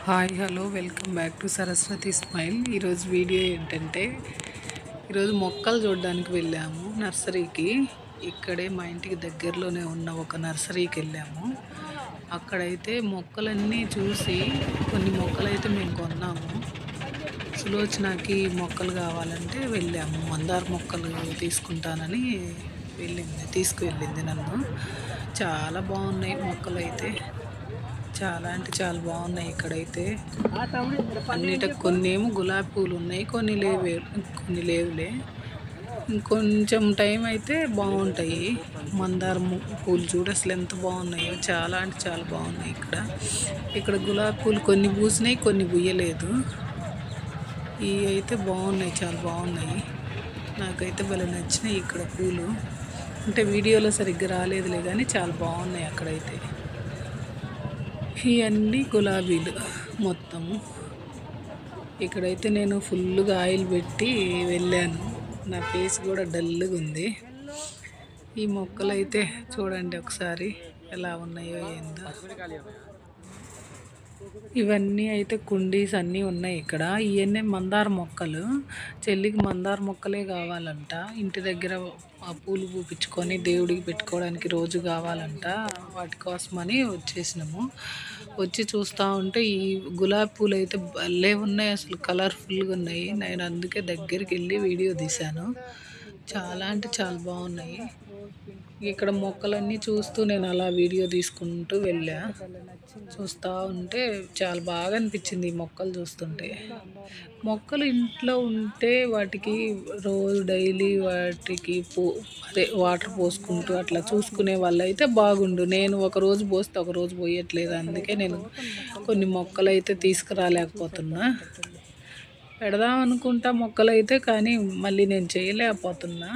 Hi hello welcome back to Saraswati smile. ఈరోజు video ఏంటంటే ఈరోజు మొక్కలు చూడడానికి వెళ్ళాము నర్సరీకి. ఇక్కడే మా ఇంటికి దగ్గరలోనే ఉన్న ఒక నర్సరీకి వెళ్ళాము. అక్కడైతే మొక్కలన్నీ చూసి కొన్ని మొక్కలైతే మేము కొన్నాము. సులోచనకి మొక్కలు కావాలంటే వెళ్ళాము. మందార మొక్కలు తీసుకుంటానని తీసుకువెళ్ళింది నన్ను. చాలా బాగున్నాయి మొక్కలు అయితే, చాలా అంటే చాలా బాగున్నాయి. ఇక్కడైతే అన్నిటికి కొన్ని ఏమో గులాబీ పూలు ఉన్నాయి, కొన్ని లేవులే. ఇంకొంచెం టైం అయితే బాగుంటాయి. మందార పూలు చూడు అసలు ఎంత బాగున్నాయో, చాలా అంటే చాలా బాగున్నాయి. ఇక్కడ గులాబీ పూలు కొన్ని పూసినాయి, కొన్ని పూయలేదు. ఇవి అయితే బాగున్నాయి, చాలా బాగున్నాయి. నాకైతే భలే నచ్చినాయి ఇక్కడ పూలు. అంటే వీడియోలో సరిగ్గా రాలేదులే కానీ చాలా బాగున్నాయి అక్కడైతే. ఇవన్నీ గులాబీలు మొత్తము. ఇక్కడైతే నేను ఫుల్గా ఆయిల్ పెట్టి వెళ్ళాను. నా ఫేస్ కూడా డల్గా ఉంది. ఈ మొక్కలు అయితే చూడండి ఒకసారి ఎలా ఉన్నాయో ఏందో. ఇవన్నీ అయితే కుండీస్ అన్నీ ఉన్నాయి ఇక్కడ. ఇవన్నీ మందార మొక్కలు. చెల్లికి మందార మొక్కలే కావాలంట. ఇంటి దగ్గర పూలు పూపించుకొని దేవుడికి పెట్టుకోవడానికి రోజు కావాలంట. వాటి కోసమని వచ్చేసినాము. వచ్చి చూస్తూ ఉంటే ఈ గులాబీ పూలు అయితే భలే ఉన్నాయి, అసలు కలర్ఫుల్గా ఉన్నాయి. నేను అందుకే దగ్గరికి వెళ్ళి వీడియో తీశాను. చాలా అంటే చాలా బాగున్నాయి. ఇక్కడ మొక్కలన్నీ చూస్తూ నేను అలా వీడియో తీసుకుంటూ వెళ్ళా. చూస్తూ ఉంటే చాలా బాగా అనిపించింది ఈ మొక్కలు చూస్తుంటే. మొక్కలు ఇంట్లో ఉంటే వాటికి రోజు డైలీ వాటికి వాటర్ పోసుకుంటూ అట్లా చూసుకునే వాళ్ళు అయితే బాగుండు. నేను ఒకరోజు పోస్తే ఒకరోజు పోయట్లేదు. అందుకే నేను కొన్ని మొక్కలు అయితే తీసుకురాలేకపోతున్నా. పెడదాం అనుకుంటా మొక్కలు అయితే, కానీ మళ్ళీ నేను చేయలేకపోతున్నా.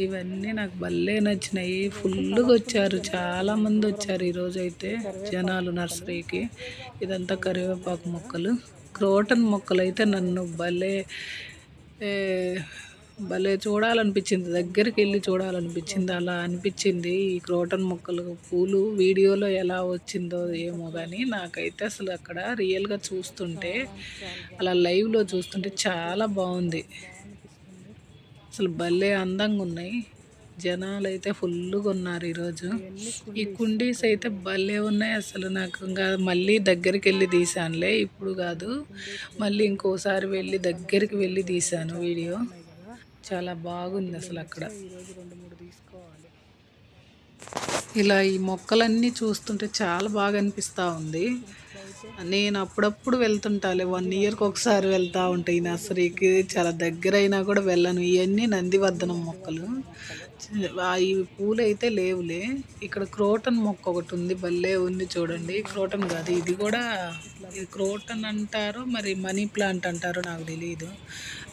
ఇవన్నీ నాకు భలే నచ్చినాయి. ఫుల్గా వచ్చారు, చాలామంది వచ్చారు ఈరోజు అయితే జనాలు నర్సరీకి. ఇదంతా కరివేపాకు మొక్కలు, క్రోటన్ మొక్కలు అయితే నన్ను భలే చూడాలనిపించింది. దగ్గరికి వెళ్ళి చూడాలనిపించింది. అలా అనిపించింది. ఈ క్రోటన్ మొక్కలు పూలు వీడియోలో ఎలా వచ్చిందో ఏమో కానీ నాకైతే అసలు అక్కడ రియల్గా చూస్తుంటే, అలా లైవ్లో చూస్తుంటే చాలా బాగుంది. అసలు భలే అందంగా ఉన్నాయి. జనాలు అయితే ఫుల్గా ఉన్నారు ఈరోజు. ఈ కుండీస్ అయితే భలే ఉన్నాయి. అసలు నాకు ఇంకా మళ్ళీ దగ్గరికి వెళ్ళి తీసానులే, ఇప్పుడు కాదు, మళ్ళీ ఇంకోసారి వెళ్ళి దగ్గరికి వెళ్ళి తీసాను వీడియో. చాలా బాగుంది అసలు అక్కడ. ఇలా ఈ మొక్కలన్నీ చూస్తుంటే చాలా బాగా అనిపిస్తూ ఉంది. నేను అప్పుడప్పుడు వెళ్తుంటాలే, 1 ఇయర్కి ఒకసారి వెళ్తూ ఉంటాయి ఈ నర్సరీకి. చాలా దగ్గర అయినా కూడా వెళ్ళను. ఇవన్నీ నందివర్ధనం మొక్కలు. ఈ పూలు అయితే లేవులే. ఇక్కడ క్రోటన్ మొక్క ఒకటి ఉంది, భలే ఉంది చూడండి. క్రోటన్ కాదు, ఇది కూడా క్రోటన్ అంటారు, మరి మనీ ప్లాంట్ అంటారో నాకు తెలియదు.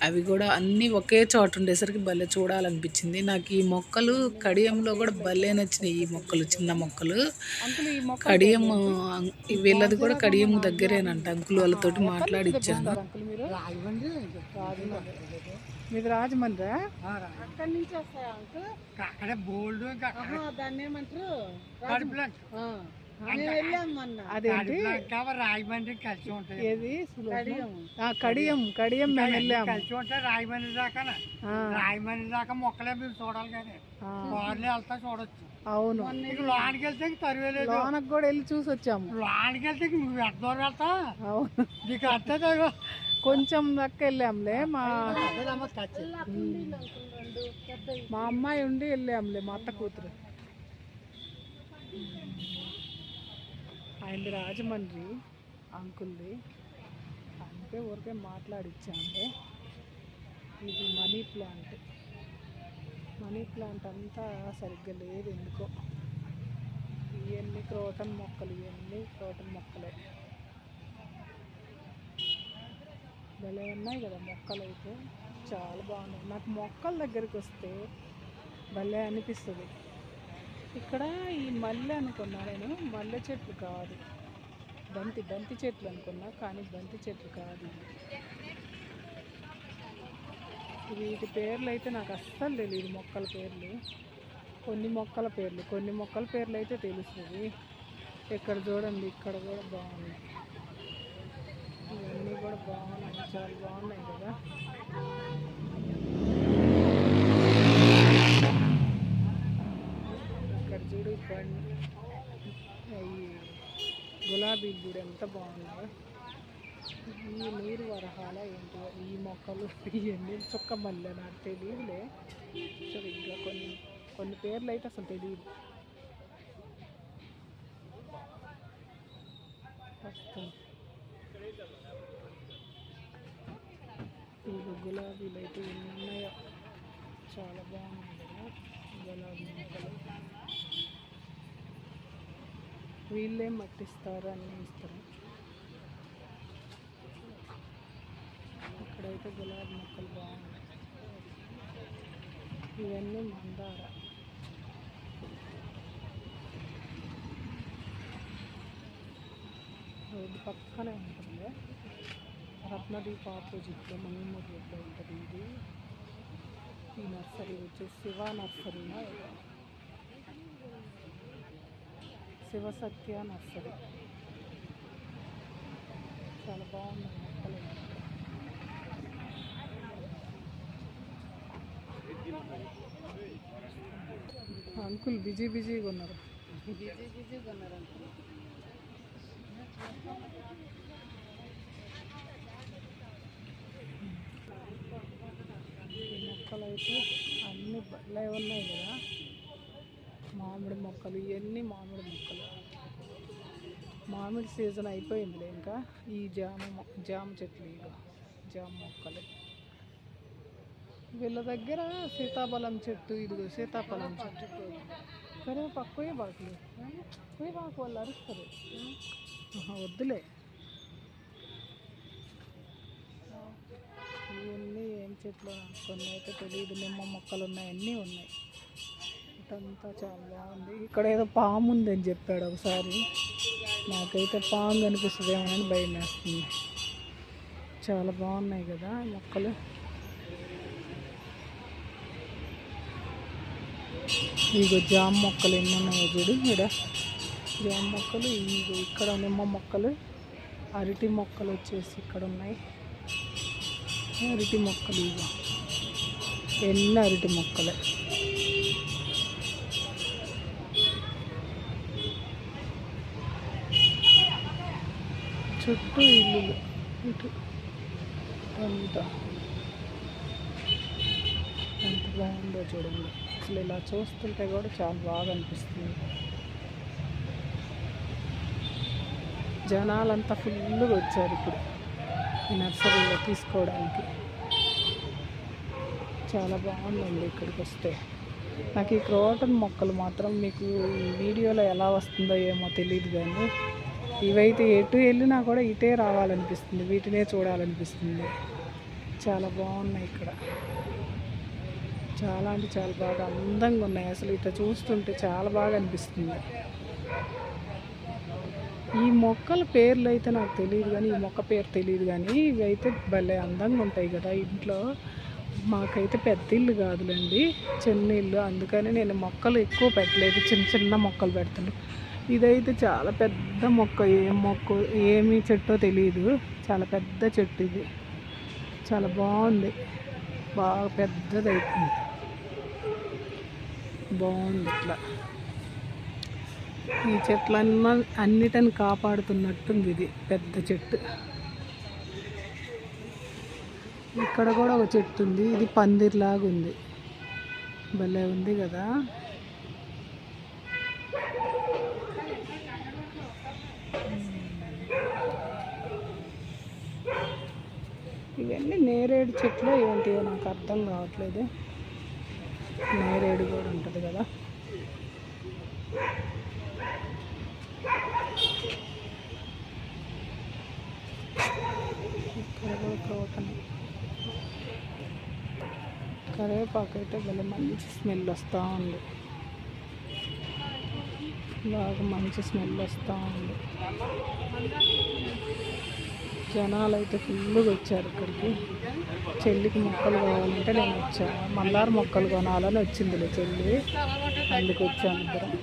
అవి కూడా అన్నీ ఒకే చోట ఉండేసరికి భలే చూడాలనిపించింది. నాకు ఈ మొక్కలు కడియంలో కూడా భలే నచ్చినాయి. ఈ మొక్కలు చిన్న మొక్కలు కడియం, వీళ్ళది కూడా కడియం దగ్గరేనంట. అంకుల్ వాళ్ళతోటి మాట్లాడిచ్చాను. మీది రాజమండ్రి? అక్కడి నుంచి వస్తాయి అంకుల్. అక్కడే బోల్డ్ దాన్ని ఏమంటారు, అదేంటి రాజమండ్రి కలిసి ఉంటుంది. ఏది కడియం కడియం మేము వెళ్ళాము. కలిసి ఉంటే రాజమండ్రి దాకా, రాజమండ్రి దాకా మొక్కలే మీరు చూడాలి కానీ కార్లు వెళ్తా చూడొచ్చు. అవును, లోనికి వెళ్తే తరువేలేదు. లోనకి కూడా వెళ్ళి చూసి వచ్చాము. లోనికి వెళ్తే నువ్వు ఎంత దూరం వెళ్తా. అవును, నీకు అర్థం కొంచెం దక్క వెళ్ళాంలే. మా అమ్మాయి ఉండి వెళ్ళాంలే, మా అత్త కూతురు. ఆయనది రాజమండ్రి అంకుల్ది, అందుకే ఊరికే మాట్లాడిచ్చాంలే. ఇది మనీ ప్లాంట్. మనీ ప్లాంట్ అంతా సరిగ్గా లేదు ఎందుకో. ఇవన్నీ క్రోటన్ మొక్కలు, ఇవన్నీ క్రోటన్ మొక్కలే. భలే ఉన్నాయి కదా మొక్కలు అయితే, చాలా బాగున్నాయి. నాకు మొక్కల దగ్గరికి వస్తే భలే అనిపిస్తుంది. ఇక్కడ ఈ మల్లె అనుకున్నా నేను, మల్లె చెట్లు కాదు, బంతి చెట్లు అనుకున్నా, కానీ బంతి చెట్లు కాదు. వీటి పేర్లు అయితే నాకు అస్సలు తెలియదు, మొక్కల పేర్లు. కొన్ని మొక్కల పేర్లు అయితే తెలుస్తుంది. ఇక్కడ చూడండి, ఇక్కడ కూడా బాగున్నాయి. ఇవన్నీ కూడా బాగున్నాయి, చాలా బాగున్నాయి కదా. ఇక్కడ చూడు ఈ గులాబీలు చూడు ఎంత బాగున్నాయో. ఈ నీరు వరహాల ఏంటో ఈ మొక్కలు ఇవన్నీ చుక్క మల్లె నాకు తెలియదులే. సరిగ్గా కొన్ని పేర్లు అయితే అసలు తెలియదు. ఇవి గులాబీలు అయితే ఎన్ని ఉన్నాయో, చాలా బాగున్నాయి కదా గులాబీ మొక్కలు. వీళ్ళేం మట్టిస్తారు, అన్నీ ఇస్తారు. ఇక్కడైతే గులాబీ మొక్కలు బాగున్నాయి. ఇవన్నీ మందార. రోడ్డు పక్కనే ఉంటుంది. రత్నదీప్ ఆపోజిట్లో మంగమూరు రోడ్లో ఉంటుంది ఇది. ఈ నర్సరీ వచ్చేసి శివ నర్సరీనా, శివసత్య నర్సరీ. చాలా బాగున్నాయి మొక్కలు. అంకుల్ బిజీగా ఉన్నారు. అంకుల్ ఈ మొక్కలు అయితే అన్ని బళ్ళే ఉన్నాయి కదా. మామిడి మొక్కలు, ఇవన్నీ మామిడి మొక్కలు. మామిడి సీజన్ అయిపోయిందిలే ఇంకా. ఈ జామ చెట్లు, ఇక జామ మొక్కలు. వీళ్ళ దగ్గర సీతాఫలం చెట్టు, ఇదిగో సీతాఫలం చెట్టు. సరే పక్కనే పాకులు పోయి పాకు, వాళ్ళు అరుస్తారు. వద్దులే. ఇవన్నీ ఏం చెట్లు కొన్ని అయితే తెలియదు. నిమ్మ మొక్కలు ఉన్నాయి, అన్నీ ఉన్నాయి. ఇదంతా చాలా బాగుంది. ఇక్కడ ఏదో పాము ఉందని చెప్పాడు ఒకసారి. నాకైతే పాము కనిపిస్తుందేమోనని భయం వేస్తుంది. చాలా బాగున్నాయి కదా మొక్కలు. ఇగో జామ మొక్కలు ఎన్ని ఉన్నాయో చూడు. ఇక్కడ జామ మొక్కలు, ఇగో ఇక్కడ నిమ్మ మొక్కలు, అరటి మొక్కలు వచ్చేసి ఇక్కడ ఉన్నాయి. అరటి మొక్కలు, ఇగో ఎన్ని అరటి మొక్కలే. చుట్టూ ఇల్లులు ఇటు అంతా ఎంత బాగుందో చూడండి. అసలు ఇలా చూస్తుంటే కూడా చాలా బాగా అనిపిస్తుంది. జనాలంతా ఫుల్గా వచ్చారు ఇప్పుడు ఈ నర్సరీలో తీసుకోవడానికి. చాలా బాగుందండి ఇక్కడికి వస్తే. నాకు ఈ క్రోటన్ మొక్కలు మాత్రం మీకు ఈ వీడియోలో ఎలా వస్తుందో ఏమో తెలియదు, కానీ ఇవైతే ఎటు వెళ్ళినా కూడా ఇటే రావాలనిపిస్తుంది, వీటినే చూడాలనిపిస్తుంది. చాలా బాగున్నాయి ఇక్కడ. చాలా అంటే చాలా బాగా అందంగా ఉన్నాయి. అసలు ఇట్లా చూస్తుంటే చాలా బాగా అనిపిస్తుంది. ఈ మొక్కల పేర్లు అయితే నాకు తెలియదు, కానీ ఈ మొక్క పేరు తెలియదు, కానీ ఇవి అయితే భలే అందంగా ఉంటాయి కదా. ఇంట్లో మాకైతే పెద్ద ఇల్లు కాదులేండి, చిన్న ఇల్లు. అందుకని నేను మొక్కలు ఎక్కువ పెట్టలేదు, చిన్న చిన్న మొక్కలు పెడతాను. ఇదైతే చాలా పెద్ద మొక్క. ఏం మొక్క ఏమి చెట్టో తెలియదు, చాలా పెద్ద చెట్టు ఇది. చాలా బాగుంది, బాగా పెద్దది అయిపోయింది, బాగుంది. ఇట్లా ఈ అన్నిటిని కాపాడుతున్నట్టుంది. ఇది పెద్ద చెట్టు. ఇక్కడ కూడా ఒక చెట్టు ఉంది, ఇది పందిర్లాగా ఉంది, భలే ఉంది కదా. ఇవన్నీ నేరేడు చెట్లు ఏంటి నాకు అర్థం కావట్లేదు. నేరేడు కూడా ఉంటుంది కదా. ఇక్కడ కూడా క్రోటన్, కరివేపాకు అయితే భలే మంచి స్మెల్ వస్తూ ఉంది, బాగా మంచి స్మెల్ వస్తూ ఉంది. జనాలు అయితే ఫుల్గా వచ్చారు ఇక్కడికి. చెల్లికి మొక్కలు కావాలంటే నేను వచ్చాను. మందార మొక్కలు కొనాలని వచ్చిందిలే చెల్లి, అందుకు వచ్చాను ఇద్దరం.